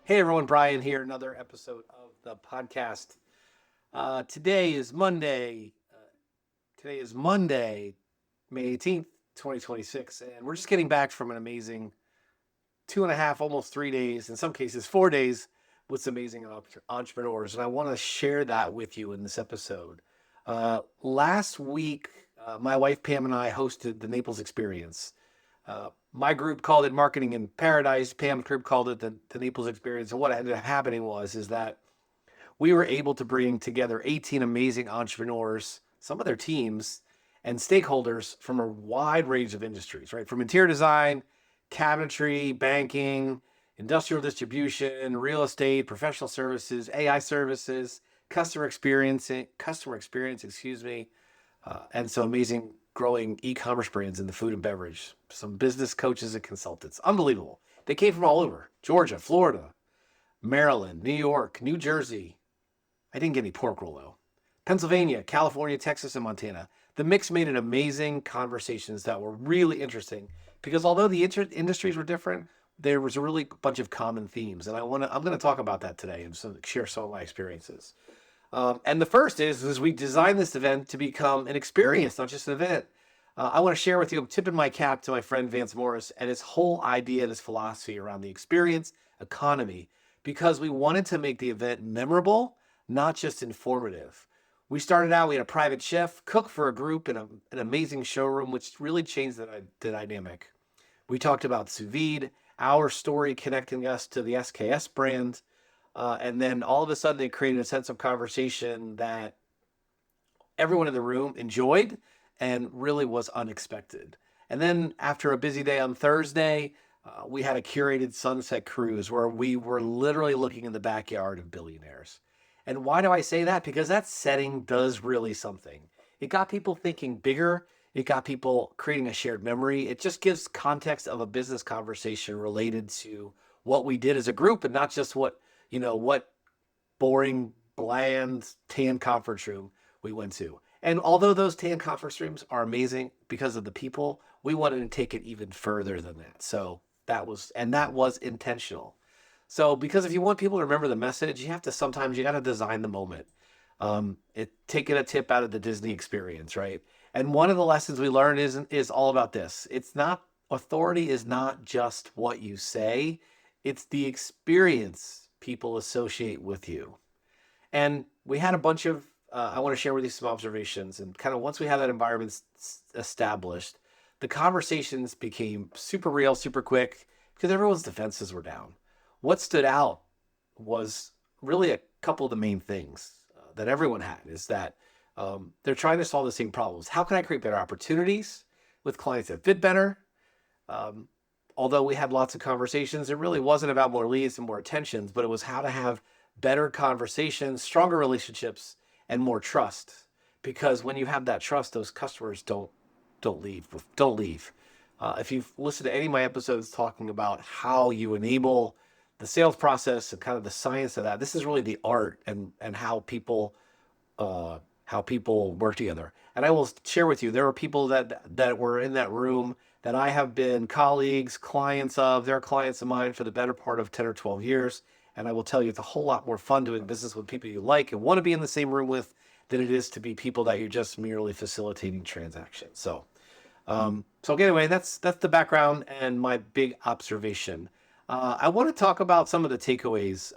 Hey everyone, Bryan here, another episode of the podcast. Today is Monday. Today is Monday, May 18th, 2026, and we're just getting back from an amazing 2.5, almost 3 days, in some cases 4 days, with some amazing entrepreneurs. And I want to share that with you in this episode. Last week, my wife Pam and I hosted the Naples Experience. My group called it Marketing in Paradise. Pam's group called it the Naples Experience. And what ended up happening is that we were able to bring together 18 amazing entrepreneurs, some of their teams, and stakeholders from a wide range of industries, right? From interior design, cabinetry, banking, industrial distribution, real estate, professional services, AI services, customer experience, and some amazing growing e-commerce brands in the food and beverage, some business coaches and consultants. Unbelievable. They came from all over: Georgia, Florida, Maryland, New York, New Jersey. I didn't get any pork roll though. Pennsylvania, California, Texas, and Montana. The mix made it amazing conversations that were really interesting because although the industries were different, there was a really bunch of common themes, and I'm going to talk about that today and share some of my experiences. And the first is we designed this event to become an experience, not just an event. I want to share with you, I'm tipping my cap to my friend Vance Morris and his whole idea, this philosophy around the experience economy, because we wanted to make the event memorable, not just informative. We started out, we had a private chef cook for a group in an amazing showroom, which really changed the dynamic. We talked about sous vide, our story connecting us to the SKS brand. And then all of a sudden, it created a sense of conversation that everyone in the room enjoyed and really was unexpected. And then after a busy day on Thursday, we had a curated sunset cruise where we were literally looking in the backyard of Billionaires. And why do I say that? Because that setting does really something. It got people thinking bigger. It got people creating a shared memory. It just gives context of a business conversation related to what we did as a group and not just what boring, bland tan conference room we went to. And although those tan conference rooms are amazing because of the people, we wanted to take it even further than that. So that was intentional. So because if you want people to remember the message, you got to design the moment. Taking a tip out of the Disney experience, right? And one of the lessons we learned is all about this. Authority is not just what you say, it's the experience people associate with you. And we had a bunch of, I want to share with you some observations. And kind of once we had that environment established, the conversations became super real, super quick, because everyone's defenses were down. What stood out was really a couple of the main things that everyone had is that they're trying to solve the same problems. How can I create better opportunities with clients that fit better? Um, Although we had lots of conversations, it really wasn't about more leads and more attentions, but it was how to have better conversations, stronger relationships, and more trust. Because when you have that trust, those customers don't leave. Don't leave. If you've listened to any of my episodes talking about how you enable the sales process and kind of the science of that, this is really the art and how people work together. And I will share with you, there are people that were in that room that I have been colleagues, clients of, they're clients of mine for the better part of 10 or 12 years. And I will tell you, it's a whole lot more fun doing business with people you like and want to be in the same room with than it is to be people that you're just merely facilitating transactions. So anyway, that's the background and my big observation. I want to talk about some of the takeaways.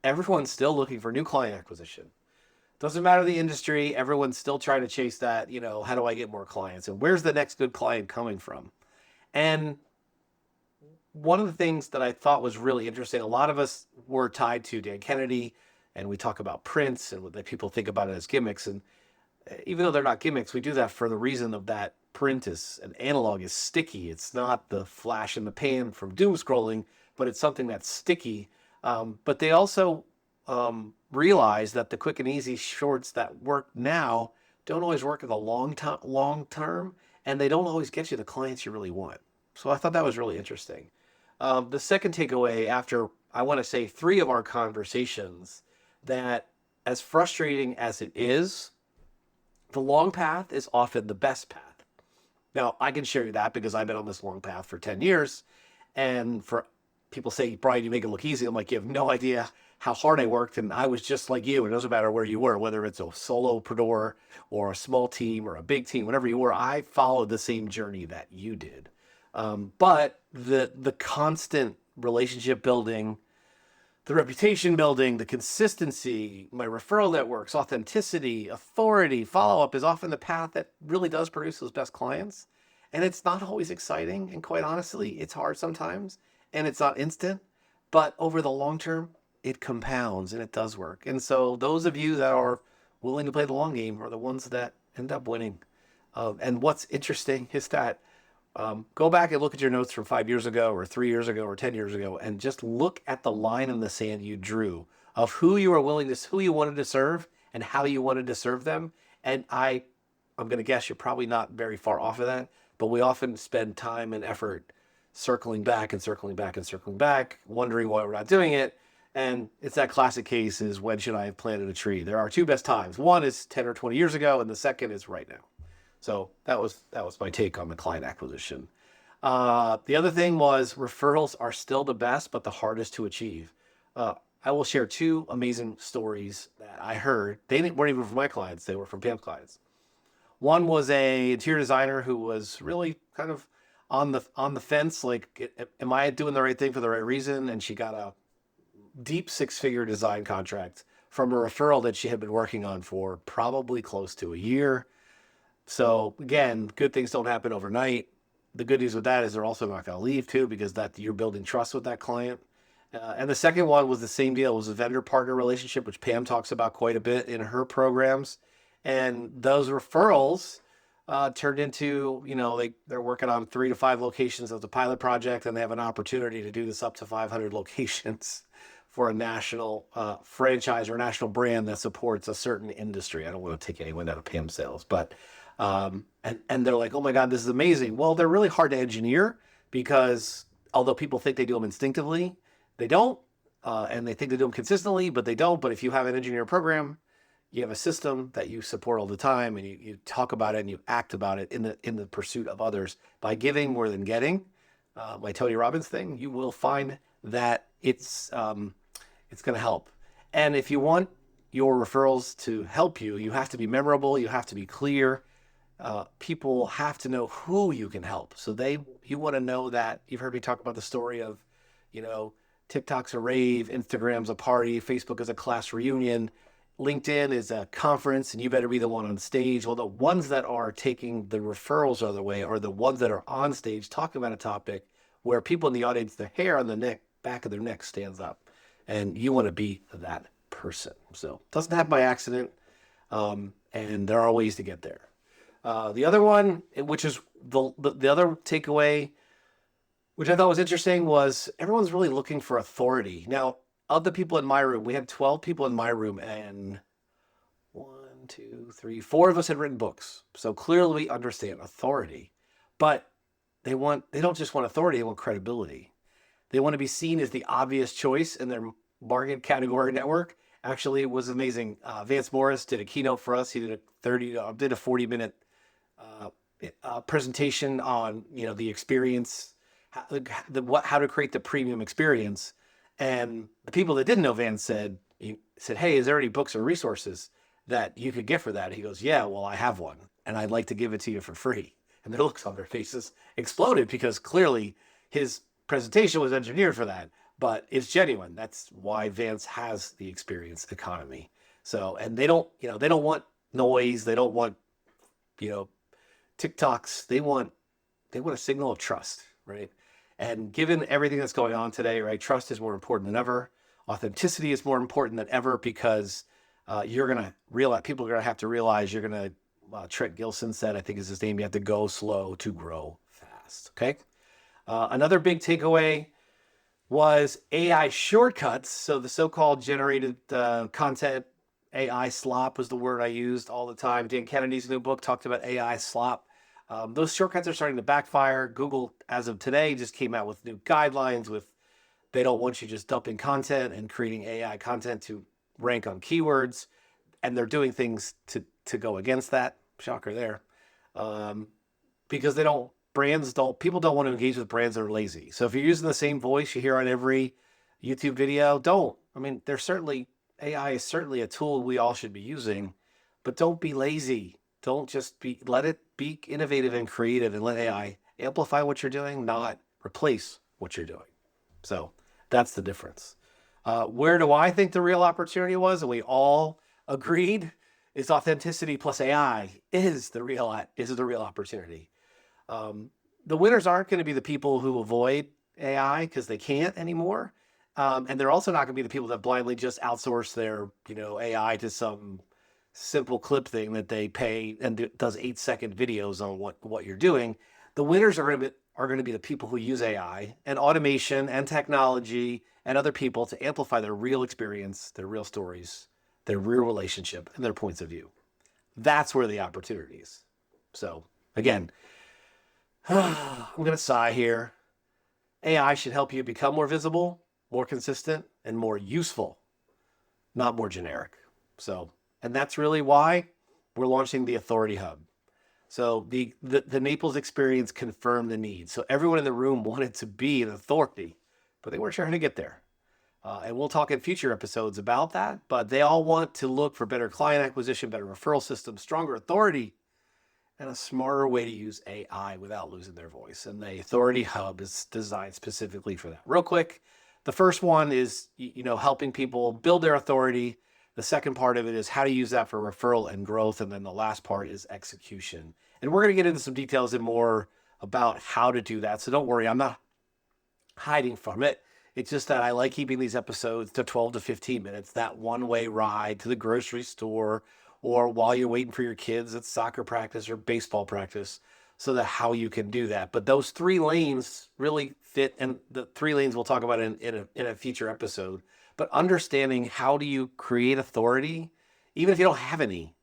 Everyone's still looking for new client acquisition. Doesn't matter the industry, everyone's still trying to chase that, how do I get more clients and where's the next good client coming from? And one of the things that I thought was really interesting, a lot of us were tied to Dan Kennedy and we talk about prints and that people think about it as gimmicks. And even though they're not gimmicks, we do that for the reason of that print is an analog is sticky. It's not the flash in the pan from doom scrolling, but it's something that's sticky. But they also realize that the quick and easy shorts that work now don't always work in the long term, and they don't always get you the clients you really want. So I thought that was really interesting. The second takeaway after I want to say three of our conversations that as frustrating as it is, the long path is often the best path. Now, I can share you that because I've been on this long path for 10 years. And for people say, Brian, you make it look easy. I'm like, you have no idea how hard I worked. And I was just like you. It doesn't matter where you were, whether it's a solopreneur or a small team or a big team, whatever you were, I followed the same journey that you did. But the constant relationship building, the reputation building, the consistency, my referral networks, authenticity, authority, follow up is often the path that really does produce those best clients. And it's not always exciting. And quite honestly, it's hard sometimes and it's not instant. But over the long term, it compounds and it does work. And so those of you that are willing to play the long game are the ones that end up winning. And what's interesting is that go back and look at your notes from 5 years ago or 3 years ago or 10 years ago, and just look at the line in the sand you drew of who you were willing to, who you wanted to serve and how you wanted to serve them. And I'm going to guess you're probably not very far off of that, but we often spend time and effort circling back and circling back and circling back, wondering why we're not doing it. And it's that classic case is, when should I have planted a tree? There are two best times. One is 10 or 20 years ago, and the second is right now. So that was my take on the client acquisition. The other thing was, referrals are still the best, but the hardest to achieve. I will share two amazing stories that I heard. They weren't even from my clients. They were from Pam's clients. One was a interior designer who was really kind of on the fence, like, am I doing the right thing for the right reason? And she got a deep 6-figure design contract from a referral that she had been working on for probably close to a year. So again, good things don't happen overnight. The good news with that is they're also not going to leave too, because that you're building trust with that client. And the second one was the same deal. It was a vendor partner relationship, which Pam talks about quite a bit in her programs. And those referrals turned into, they're working on 3 to 5 locations of the pilot project, and they have an opportunity to do this up to 500 locations for a national franchise or a national brand that supports a certain industry. I don't want to take anyone out of Pam's sales, but and they're like, oh my God, this is amazing. Well, they're really hard to engineer, because although people think they do them instinctively, they don't. And they think they do them consistently, but they don't. But if you have an engineer program, you have a system that you support all the time, and you talk about it and you act about it in the pursuit of others by giving more than getting. My Tony Robbins thing, you will find that it's going to help. And if you want your referrals to help you, you have to be memorable. You have to be clear. People have to know who you can help. So you want to know that. You've heard me talk about the story of, TikTok's a rave, Instagram's a party, Facebook is a class reunion, LinkedIn is a conference, and you better be the one on stage. Well, the ones that are taking the referrals other way are the ones that are on stage talking about a topic where people in the audience, the hair on the back of their neck stands up, and you want to be that person. So it doesn't happen by accident, and there are ways to get there. The other one, which is the other takeaway, which I thought was interesting, was everyone's really looking for authority. Now, of the people in my room, we had 12 people in my room, and 1, 2, 3, 4 of us had written books. So clearly we understand authority, but they don't just want authority, they want credibility. They want to be seen as the obvious choice in their market category network. Actually, it was amazing. Vance Morris did a keynote for us. He did a 40-minute presentation on the experience, how to create the premium experience. And the people that didn't know Vance said, hey, is there any books or resources that you could get for that? He goes, yeah, well, I have one, and I'd like to give it to you for free. And their looks on their faces exploded, because clearly his presentation was engineered for that, but it's genuine. That's why Vance has the experience economy. So, and they don't want noise. They don't want, TikToks. They want a signal of trust, right? And given everything that's going on today, right, trust is more important than ever. Authenticity is more important than ever, because you're going to realize, people are going to have to realize you're going to, Trent Gilson said, I think is his name, you have to go slow to grow fast, okay? Another big takeaway was AI shortcuts. So the so-called generated content, AI slop was the word I used all the time. Dan Kennedy's new book talked about AI slop. Those shortcuts are starting to backfire. Google, as of today, just came out with new guidelines they don't want you just dumping content and creating AI content to rank on keywords. And they're doing things to go against that. Shocker there. Because they don't people don't want to engage with brands that are lazy. So if you're using the same voice you hear on every YouTube video, don't. I mean, AI is certainly a tool we all should be using, but don't be lazy. Don't just let it be innovative and creative, and let AI amplify what you're doing, not replace what you're doing. So that's the difference. Where do I think the real opportunity was? And we all agreed is authenticity plus AI is the real opportunity. The winners aren't going to be the people who avoid AI because they can't anymore. And they're also not going to be the people that blindly just outsource their, AI to some simple clip thing that they pay and does 8-second videos on what you're doing. The winners are going to be the people who use AI and automation and technology and other people to amplify their real experience, their real stories, their real relationship, and their points of view. That's where the opportunity is. So again, I'm going to sigh here. AI should help you become more visible, more consistent, and more useful, not more generic. So, and that's really why we're launching the Authority Hub. So the Naples Experience confirmed the need. So everyone in the room wanted to be an authority, but they weren't sure how to get there. And we'll talk in future episodes about that, but they all want to look for better client acquisition, better referral systems, stronger authority, and a smarter way to use AI without losing their voice. And the Authority Hub is designed specifically for that. Real quick, the first one is, helping people build their authority. The second part of it is how to use that for referral and growth. And then the last part is execution. And we're going to get into some details and more about how to do that. So don't worry, I'm not hiding from it. It's just that I like keeping these episodes to 12 to 15 minutes, that one-way ride to the grocery store or while you're waiting for your kids at soccer practice or baseball practice, so that how you can do that. But those 3 lanes really fit, and the 3 lanes we'll talk about in a future episode. But understanding how do you create authority, even if you don't have any.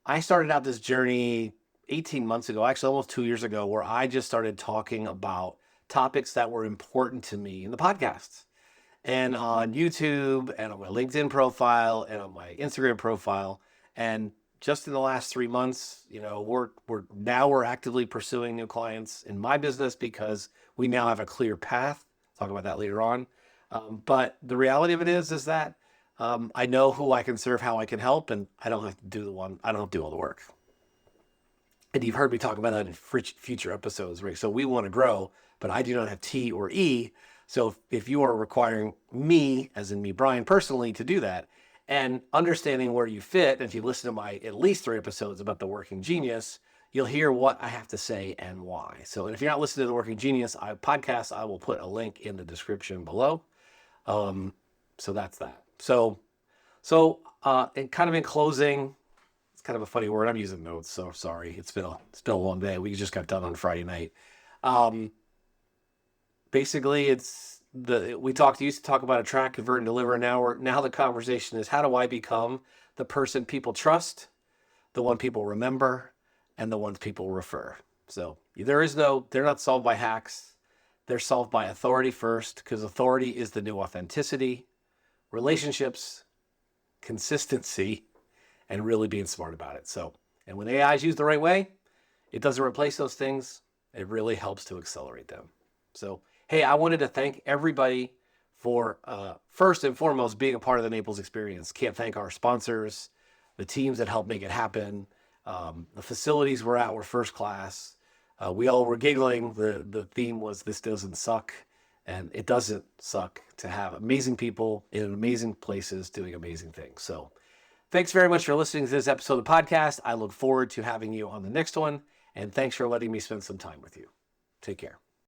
I started out this journey 18 months ago, actually almost 2 years ago, where I just started talking about topics that were important to me in the podcasts and on YouTube and on my LinkedIn profile and on my Instagram profile. And just in the last 3 months, we're actively pursuing new clients in my business because we now have a clear path. I'll talk about that later on. But the reality of it is that I know who I can serve, how I can help, and I don't have to do all the work. And you've heard me talk about that in future episodes, right? So we want to grow, but I do not have T or E. So if you are requiring me, as in me, Bryan, personally, to do that, and understanding where you fit, and if you listen to my at least 3 episodes about the Working Genius, you'll hear what I have to say and why. So, and if you're not listening to the Working Genius podcast, I will put a link in the description below. So that's that. So, and kind of in closing, it's kind of a funny word. I'm using notes, so sorry. It's been a long day. We just got done on Friday night. Basically, we used to talk about attract, convert, and deliver. Now the conversation is, how do I become the person people trust, the one people remember, and the ones people refer? So they're not solved by hacks. They're solved by authority first, because authority is the new authenticity, relationships, consistency, and really being smart about it. So, and when AI is used the right way, it doesn't replace those things. It really helps to accelerate them. So, hey, I wanted to thank everybody for, first and foremost, being a part of the Naples Experience. Can't thank our sponsors, the teams that helped make it happen. The facilities we're at were first class. We all were giggling. The theme was, this doesn't suck. And it doesn't suck to have amazing people in amazing places doing amazing things. So thanks very much for listening to this episode of the podcast. I look forward to having you on the next one. And thanks for letting me spend some time with you. Take care.